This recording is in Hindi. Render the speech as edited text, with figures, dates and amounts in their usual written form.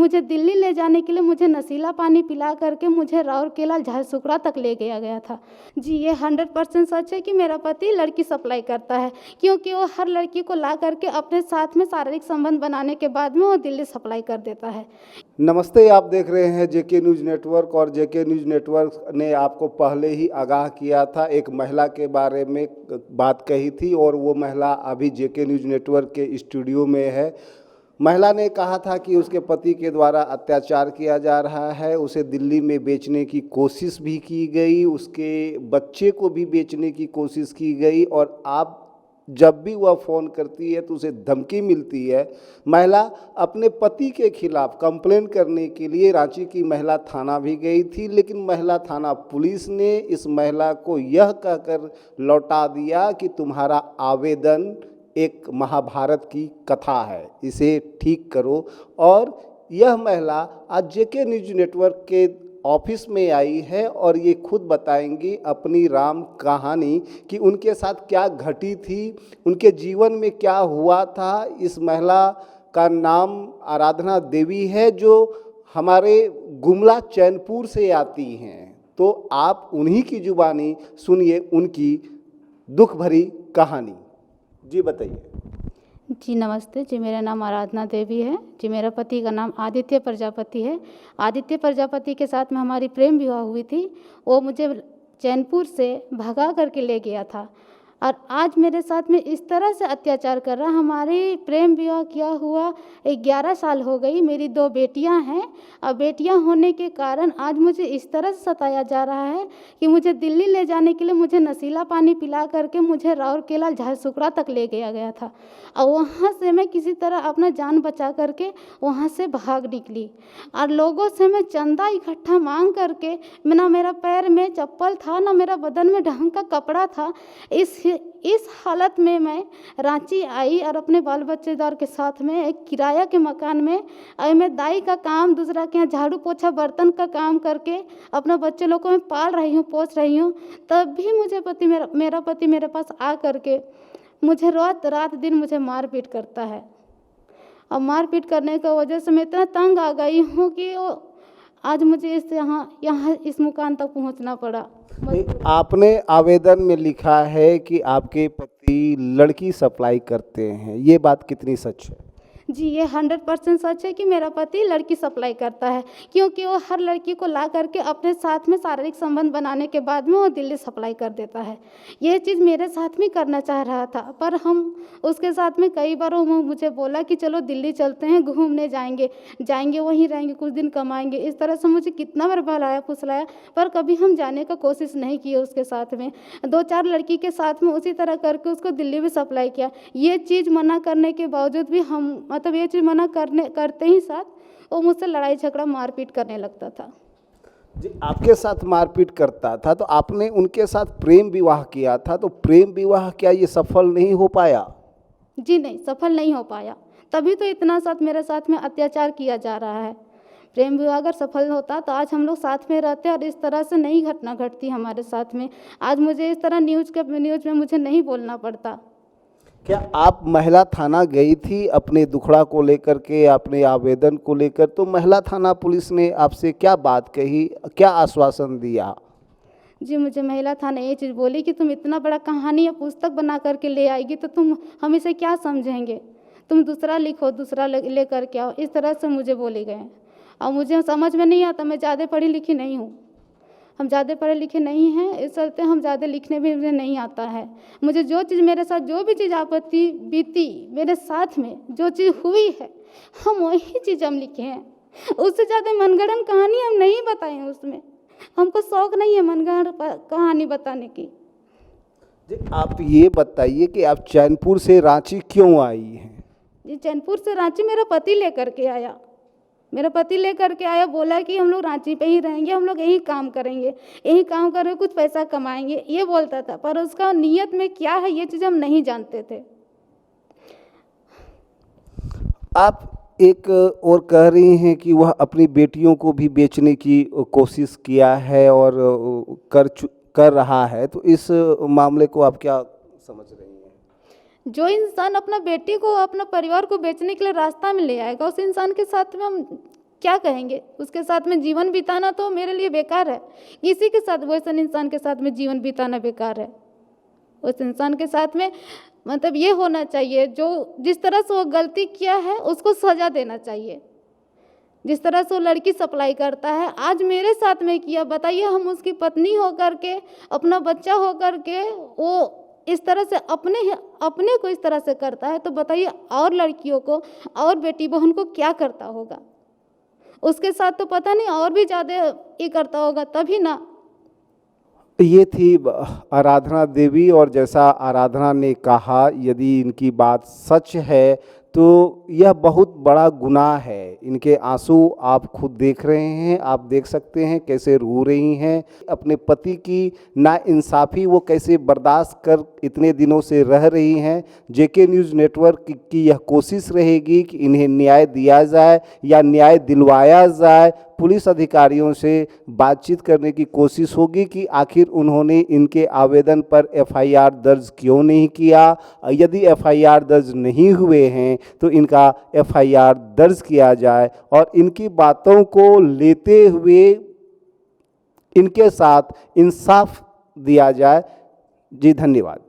मुझे दिल्ली ले जाने के लिए मुझे नशीला पानी पिला करके मुझे राउरकेला झारसुगड़ा तक ले गया गया था। जी, ये 100% सच है कि मेरा पति लड़की सप्लाई करता है, क्योंकि वो हर लड़की को ला करके अपने साथ में शारीरिक संबंध बनाने के बाद में वो दिल्ली सप्लाई कर देता है। नमस्ते, आप देख रहे हैं जेके न्यूज़ नेटवर्क और जेके न्यूज़ नेटवर्क ने आपको पहले ही आगाह किया था, एक महिला के बारे में बात कही थी और वो महिला अभी जेके न्यूज़ नेटवर्क के स्टूडियो में है। महिला ने कहा था कि उसके पति के द्वारा अत्याचार किया जा रहा है, उसे दिल्ली में बेचने की कोशिश भी की गई, उसके बच्चे को भी बेचने की कोशिश की गई और आप जब भी वह फ़ोन करती है तो उसे धमकी मिलती है। महिला अपने पति के खिलाफ कंप्लेन करने के लिए रांची की महिला थाना भी गई थी, लेकिन महिला थाना पुलिस ने इस महिला को यह कहकर लौटा दिया कि तुम्हारा आवेदन एक महाभारत की कथा है, इसे ठीक करो। और यह महिला आज जेके न्यूज़ नेटवर्क के ऑफिस में आई है और ये खुद बताएंगी अपनी राम कहानी कि उनके साथ क्या घटी थी, उनके जीवन में क्या हुआ था। इस महिला का नाम आराधना देवी है, जो हमारे गुमला चैनपुर से आती हैं। तो आप उन्हीं की जुबानी सुनिए उनकी दुख भरी कहानी। जी बताइए। जी नमस्ते जी, मेरा नाम आराधना देवी है जी। मेरा पति का नाम आदित्य प्रजापति है। आदित्य प्रजापति के साथ में हमारी प्रेम विवाह हुई थी। वो मुझे चैनपुर से भगा करके ले गया था और आज मेरे साथ में इस तरह से अत्याचार कर रहा। हमारी प्रेम विवाह किया हुआ 11 साल हो गई। मेरी 2 बेटियां हैं और बेटियां होने के कारण आज मुझे इस तरह से सताया जा रहा है कि मुझे दिल्ली ले जाने के लिए मुझे नशीला पानी पिला करके मुझे राउरकेला झारसुगड़ा तक ले गया गया था और वहाँ से मैं किसी तरह अपना जान बचा करके वहाँ से भाग निकली और लोगों से मैं चंदा इकट्ठा मांग करके, ना मेरा पैर में चप्पल था, ना मेरा बदन में ढंग का कपड़ा था। इस हालत में मैं रांची आई और अपने बाल बच्चेदार के साथ में एक किराया के मकान में और मैं दाई का काम, दूसरा के यहाँ झाड़ू पोछा बर्तन का काम करके अपना बच्चे लोग को मैं पाल रही हूँ, पोस रही हूँ। तब भी मुझे मेरा पति मेरे पास आ करके मुझे रात दिन मुझे मारपीट करता है और मारपीट करने की वजह से मैं इतना तंग आ गई हूँ कि आज मुझे यहाँ इस मुकाम तक पहुँचना पड़ा। आपने आवेदन में लिखा है कि आपके पति लड़की सप्लाई करते हैं, ये बात कितनी सच है? जी, ये 100% सच है कि मेरा पति लड़की सप्लाई करता है, क्योंकि वो हर लड़की को ला करके अपने साथ में शारीरिक संबंध बनाने के बाद में वो दिल्ली सप्लाई कर देता है। ये चीज़ मेरे साथ में करना चाह रहा था, पर हम उसके साथ में कई बार वो मुझे बोला कि चलो दिल्ली चलते हैं, घूमने जाएंगे वहीं रहेंगे, कुछ दिन कमाएंगे। इस तरह से मुझे कितना बार बहलाया फुसलाया, पर कभी हम जाने का कोशिश नहीं किए उसके साथ में। 2-4 लड़की के साथ में उसी तरह करके उसको दिल्ली भी सप्लाई किया। ये चीज़ मना करने के बावजूद भी मतलब ये चीज़ मना करते ही साथ वो मुझसे लड़ाई झगड़ा मारपीट करने लगता था। जी, आपके साथ मारपीट करता था तो आपने उनके साथ प्रेम विवाह किया था, तो प्रेम विवाह क्या ये सफल नहीं हो पाया? जी नहीं, सफल नहीं हो पाया, तभी तो इतना मेरे साथ में अत्याचार किया जा रहा है। प्रेम विवाह अगर सफल होता तो आज हम लोग साथ में रहते और इस तरह से नहीं घटना घटती हमारे साथ में। आज मुझे इस तरह न्यूज़ में मुझे नहीं बोलना पड़ता। क्या आप महिला थाना गई थी अपने दुखड़ा को लेकर के, अपने आवेदन को लेकर? तो महिला थाना पुलिस ने आपसे क्या बात कही, क्या आश्वासन दिया? जी, मुझे महिला थाना ये चीज़ बोली कि तुम इतना बड़ा कहानी या पुस्तक बना करके ले आएगी तो हम इसे क्या समझेंगे, तुम दूसरा लिखो, दूसरा ले करके आओ। इस तरह से मुझे बोले गए और मुझे समझ में नहीं आता। मैं ज़्यादा पढ़ी लिखी नहीं हूँ, हम ज़्यादा पढ़े लिखे नहीं हैं, इस चलते हम ज़्यादा लिखने भी मुझे नहीं आता है। मुझे जो चीज़ मेरे साथ, जो भी चीज़ आपत्ति बीती मेरे साथ में, जो चीज़ हुई है, हम वही चीज़ हम लिखे हैं। उससे ज़्यादा मनगढ़ंत कहानी हम नहीं बताएं, उसमें हमको शौक़ नहीं है मनगढ़ंत कहानी बताने की। जी, आप ये बताइए कि आप चैनपुर से रांची क्यों आई हैं? जी, चैनपुर से रांची मेरा पति लेकर के आया। बोला कि हम लोग रांची पे ही रहेंगे, हम लोग यही काम करेंगे, यही काम करके कुछ पैसा कमाएंगे, ये बोलता था। पर उसका नीयत में क्या है ये चीज़ हम नहीं जानते थे। आप एक और कह रही हैं कि वह अपनी बेटियों को भी बेचने की कोशिश किया है और कर रहा है, तो इस मामले को आप क्या समझ रही हैं? जो इंसान अपना बेटी को, अपना परिवार को बेचने के लिए रास्ता में ले आएगा, उस इंसान के साथ में हम क्या कहेंगे? उसके साथ में जीवन बिताना तो मेरे लिए बेकार है। किसी के साथ, वैसे इंसान के साथ में जीवन बिताना बेकार है। उस इंसान के साथ में मतलब ये होना चाहिए, जो जिस तरह से वो गलती किया है उसको सज़ा देना चाहिए। जिस तरह से वो लड़की सप्लाई करता है, आज मेरे साथ में किया, बताइए हम उसकी पत्नी होकर के, अपना बच्चा होकर के वो इस तरह से अपने को इस तरह से करता है, तो बताइए और लड़कियों को और बेटी बहन को क्या करता होगा? उसके साथ तो पता नहीं और भी ज़्यादा ये करता होगा, तभी ना। ये थी आराधना देवी, और जैसा आराधना ने कहा, यदि इनकी बात सच है तो यह बहुत बड़ा गुनाह है। इनके आंसू आप खुद देख रहे हैं, आप देख सकते हैं कैसे रो रही हैं। अपने पति की नाइंसाफ़ी वो कैसे बर्दाश्त कर इतने दिनों से रह रही हैं। जेके न्यूज़ नेटवर्क की यह कोशिश रहेगी कि इन्हें न्याय दिया जाए या न्याय दिलवाया जाए। पुलिस अधिकारियों से बातचीत करने की कोशिश होगी कि आखिर उन्होंने इनके आवेदन पर एफआईआर दर्ज क्यों नहीं किया। यदि एफआईआर दर्ज नहीं हुए हैं तो इनका एफआईआर दर्ज किया जाए और इनकी बातों को लेते हुए इनके साथ इंसाफ दिया जाए। जी धन्यवाद।